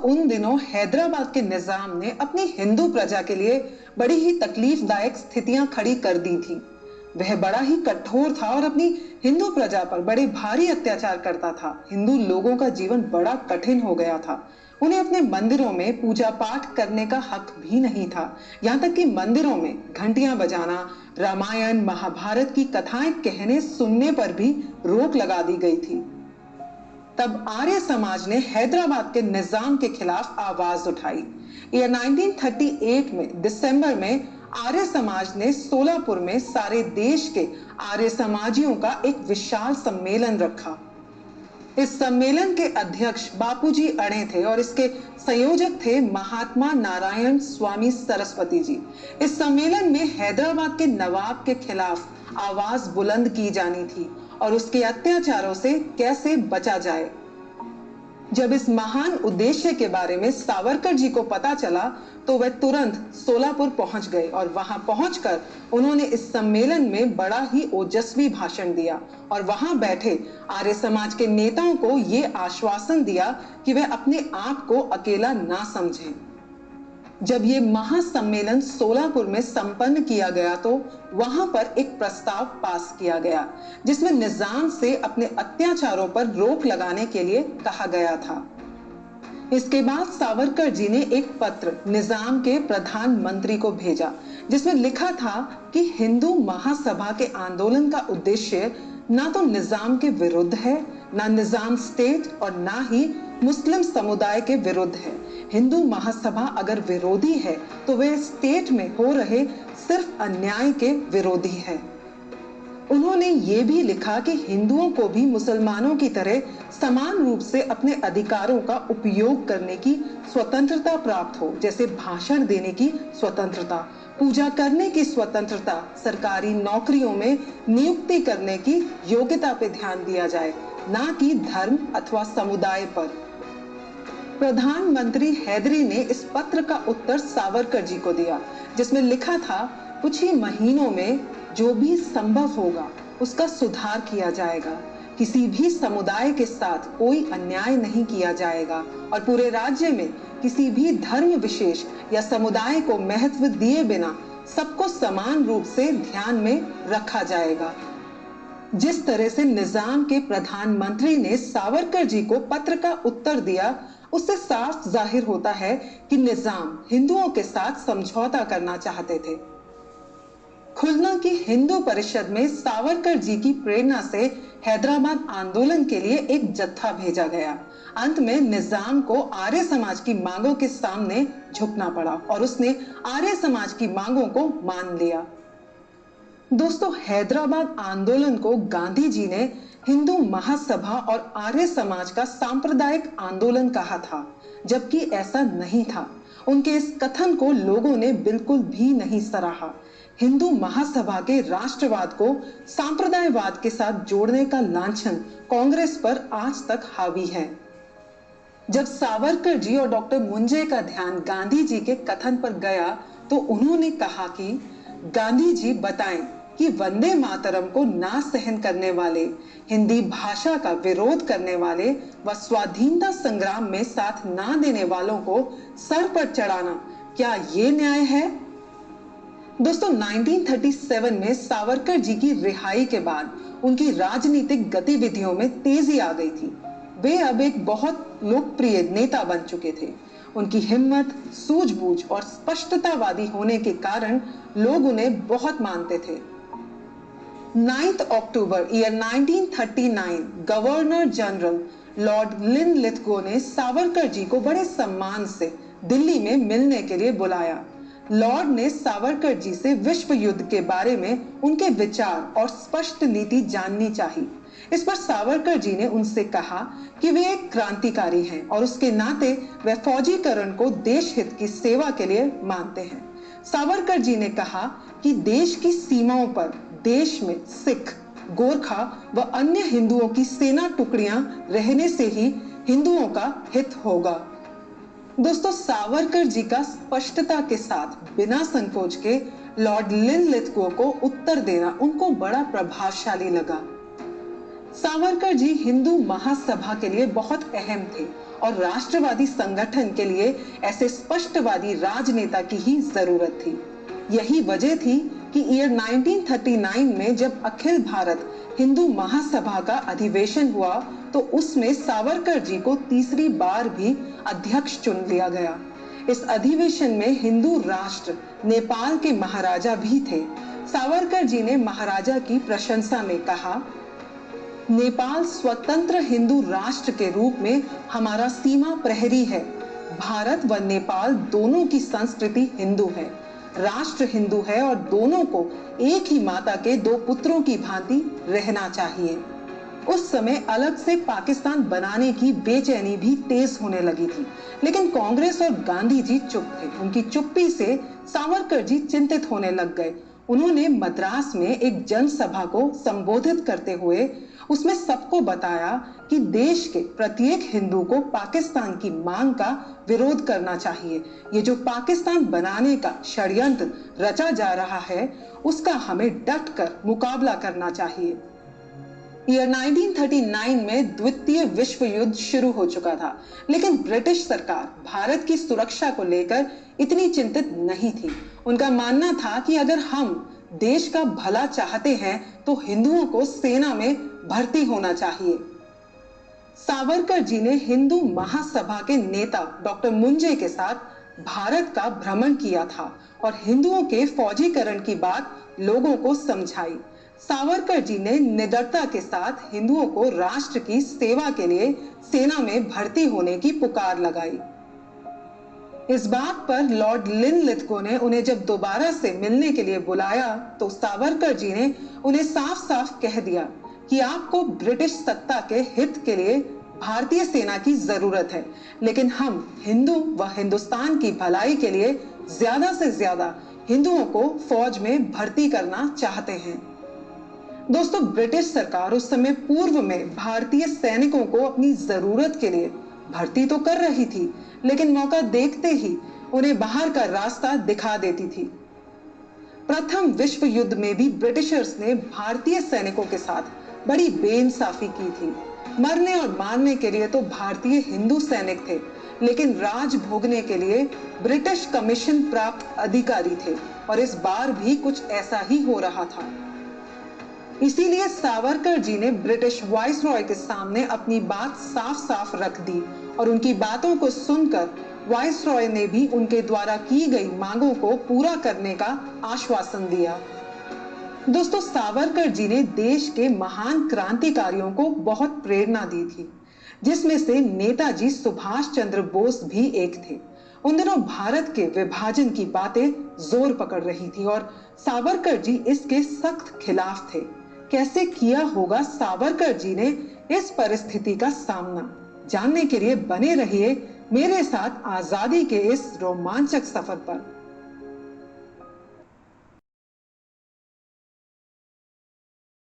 उन दिनों हैदराबाद के निजाम ने अपनी हिंदू प्रजा के लिए बड़ी ही तकलीफदायक स्थितियां खड़ी कर दी थी। वह बड़ा ही कठोर था और अपनी हिंदू प्रजा पर बड़े भारी अत्याचार करता था। हिंदू लोगों का जीवन बड़ा कठिन हो गया था। उन्हें अपने मंदिरों में पूजा पाठ करने का हक भी नहीं था। यहाँ तक कि मंदिरों में घंटियां बजाना, रामायण महाभारत की कथाएं कहने सुनने पर भी रोक लगा दी गई थी। तब आर्य समाज ने हैदराबाद के निजाम के खिलाफ आवाज उठाई। यह 1938 में दिसंबर में आर्य समाज ने सोलापुर में सारे देश के आर्य समाजियों का एक विशाल सम्मेलन रखा। इस सम्मेलन के अध्यक्ष बापूजी अणे थे और इसके संयोजक थे महात्मा नारायण स्वामी सरस्वती जी। इस सम्मेलन में हैदराबाद के नवाब के खिलाफ आवाज बुलंद की जानी थी और उसके अत्याचारों से कैसे बचा जाए। जब इस महान उद्देश्य के बारे में सावरकर जी को पता चला तो वह तुरंत सोलापुर पहुंच गए और वहां पहुंचकर उन्होंने इस सम्मेलन में बड़ा ही ओजस्वी भाषण दिया और वहां बैठे आर्य समाज के नेताओं को यह आश्वासन दिया कि वे अपने आप को अकेला ना समझें। जब ये महासम्मेलन सोलापुर में संपन्न किया गया तो वहां पर एक प्रस्ताव पास किया गया जिसमें निजाम से अपने अत्याचारों पर रोक लगाने के लिए कहा गया था। इसके बाद सावरकर जी ने एक पत्र निजाम के प्रधानमंत्री को भेजा जिसमें लिखा था कि हिंदू महासभा के आंदोलन का उद्देश्य ना तो निजाम के विरुद्ध है, ना निजाम स्टेट और ना ही मुस्लिम समुदाय के विरुद्ध है। हिंदू महासभा अगर विरोधी है तो वह स्टेट में हो रहे सिर्फ अन्याय के विरोधी है। उन्होंने ये भी लिखा कि हिंदुओं को भी मुसलमानों की तरह समान रूप से अपने अधिकारों का उपयोग करने की स्वतंत्रता प्राप्त हो, जैसे भाषण देने की स्वतंत्रता, पूजा करने की स्वतंत्रता, सरकारी नौकरियों में नियुक्ति करने की योग्यता पर ध्यान दिया जाए, ना कि धर्म अथवा समुदाय पर। प्रधानमंत्री हैदरी ने इस पत्र का उत्तर सावरकर जी को दिया जिसमें लिखा था, कुछ ही महीनों में जो भी संभव होगा उसका सुधार किया जाएगा। किसी भी समुदाय के साथ कोई अन्याय नहीं किया जाएगा और पूरे राज्य में किसी भी धर्म विशेष या समुदाय को महत्व दिए बिना सबको समान रूप से ध्यान में रखा जाएगा। जिस तरह से निजाम के प्रधानमंत्री ने सावरकर जी को पत्र का उत्तर दिया उससे साफ जाहिर होता है कि निजाम हिंदुओं के साथ समझौता करना चाहते थे। खुलना की हिंदू परिषद में सावरकर जी की प्रेरणा से हैदराबाद आंदोलन के लिए एक जत्था भेजा गया। अंत में निजाम को आर्य समाज की मांगों के सामने झुकना पड़ा और उसने आर्य समाज की मांगों को मान लिया। दोस्तों, हैदराबाद आंदोलन को गांधी जी ने हिंदू महासभा और आर्य समाज का सांप्रदायिक आंदोलन कहा था, जबकि ऐसा नहीं था। उनके इस कथन को लोगों ने बिल्कुल भी नहीं सराहा। हिंदू महासभा के राष्ट्रवाद को सांप्रदायवाद के साथ जोड़ने का लांछन कांग्रेस पर आज तक हावी है। जब सावरकर जी और डॉक्टर मुंजे का ध्यान गांधी जी के कथन पर गया तो उन्होंने कहा कि गांधी जी बताएं कि वंदे मातरम को ना सहन करने वाले, हिंदी भाषा का विरोध करने वाले व स्वाधीनता संग्राम में साथ ना देने वालों को सर पर चढ़ाना क्या ये न्याय है? दोस्तों, 1937 में सावरकर जी की रिहाई के बाद उनकी राजनीतिक गतिविधियों में तेजी आ गई थी। वे अब एक बहुत लोकप्रिय नेता बन चुके थे। उनकी हिम्मत, सूझबूझ और स्पष्टतावादी होने के कारण लोग उन्हें बहुत मानते थे। 9 अक्टूबर year 1939 governor general lord Linlithgow ने सावरकर जी को बड़े सम्मान से दिल्ली में मिलने के लिए बुलाया। लॉर्ड ने सावरकर जी से विश्व युद्ध के बारे में उनके विचार और स्पष्ट नीति जाननी चाहिए। इस पर सावरकर जी ने उनसे कहा कि वे एक क्रांतिकारी हैं और उसके नाते वे फौजीकरण को देश हित की सेवा के लिए मानते हैं। सावरकर जी ने कहा कि देश की सीमाओं पर देश में सिख, गोरखा व अन्य हिंदुओं की सेना टुकड़ियां रहने से ही हिंदुओं का हित होगा। दोस्तों, सावरकर जी का स्पष्टता के साथ बिना संकोच के लॉर्ड लिनलिथगो को उत्तर देना उनको बड़ा प्रभावशाली लगा। सावरकर जी हिंदू महासभा के लिए बहुत अहम थे और राष्ट्रवादी संगठन के लिए ऐसे स्पष्टवादी राजनेता की ही जरूरत थी। यही वजह थी कि ईयर 1939 में जब अखिल भारत हिंदू महासभा का अधिवेशन हुआ तो उसमें सावरकर जी को तीसरी बार भी अध्यक्ष चुन लिया गया। इस अधिवेशन में हिंदू राष्ट्र नेपाल के महाराजा भी थे। सावरकर जी ने महाराजा की प्रशंसा में कहा, नेपाल स्वतंत्र हिंदू राष्ट्र के रूप में हमारा सीमा प्रहरी है। भारत व नेपाल दोनों की संस्कृति हिंदू है, राष्ट्र हिंदू है और दोनों को एक ही माता के दो पुत्रों की भांति रहना चाहिए। उस समय अलग से पाकिस्तान बनाने की बेचैनी भी तेज होने लगी थी, लेकिन कांग्रेस और गांधी जी चुप थे। उनकी चुप्पी से सावरकर जी चिंतित होने लग गए। उन्होंने मद्रास में एक जनसभा को संबोधित करते हुए उसमें सबको बताया कि देश के प्रत्येक हिंदू को पाकिस्तान की मांग का विरोध करना चाहिए। ये जो पाकिस्तान बनाने का षड्यंत्र रचा जा रहा है, उसका हमें डट कर मुकाबला करना चाहिए। ईयर 1939 में द्वितीय विश्व युद्ध शुरू हो चुका था, लेकिन ब्रिटिश सरकार भारत की सुरक्षा को लेकर इतनी चिंतित नहीं थी। उनका मानना था कि अगर हम देश का भला चाहते हैं तो हिंदुओं को सेना में भर्ती होना चाहिए। सावरकर जी ने हिंदू महासभा के नेता डॉक्टर मुंजे के साथ भारत का भ्रमण किया था और हिंदुओं के फौजीकरण की बात लोगों को समझाई। सावरकर जी ने निडरता के साथ हिंदुओं को राष्ट्र की सेवा के लिए सेना में भर्ती होने की पुकार लगाई। इस बात पर लॉर्ड लिनलिथगो ने उन्हें जब दोबारा से मिलने के लिए बुलाया तो सावरकर जी ने उन्हें साफ साफ कह दिया कि आपको ब्रिटिश सत्ता के हित के लिए भारतीय सेना की जरूरत है, लेकिन हम हिंदू व हिंदुस्तान की भलाई के लिए ज्यादा से ज्यादा हिंदुओं को फौज में भर्ती करना चाहते हैं। दोस्तों, ब्रिटिश सरकार उस समय पूर्व में भारतीय सैनिकों को अपनी जरूरत के लिए भर्ती तो कर रही थी, लेकिन मौका देखते ही उन्हें बाहर का रास्ता दिखा देती थी। प्रथम विश्व युद्ध में भी ब्रिटिशर्स ने भारतीय सैनिकों के साथ बड़ी बेइंसाफी की थी। मरने और मारने के लिए तो भारतीय हिंदू सैनिक थे, लेकिन राज भोगने के लिए ब्रिटिश कमीशन प्राप्त अधिकारी थे, और इस बार भी कुछ ऐसा ही हो रहा था। इसीलिए सावरकर जी ने ब्रिटिश वाइसरॉय के सामने अपनी बात साफ साफ रख दी और उनकी बातों को सुनकर वाइसरॉय ने भी उनके द्वारा की गई मांगों को पूरा करने का आश्वासन दिया। दोस्तों, सावरकर जी ने देश के महान क्रांतिकारियों को बहुत प्रेरणा दी थी, जिसमें से नेताजी सुभाष चंद्र बोस भी एक थे। उन दिनों भारत के विभाजन की बातें जोर पकड़ रही थी और सावरकर जी इसके सख्त खिलाफ थे। कैसे किया होगा सावरकर जी ने इस परिस्थिति का सामना? जानने के लिए बने रहिए मेरे साथ आजादी के इस रोमांचक सफर पर।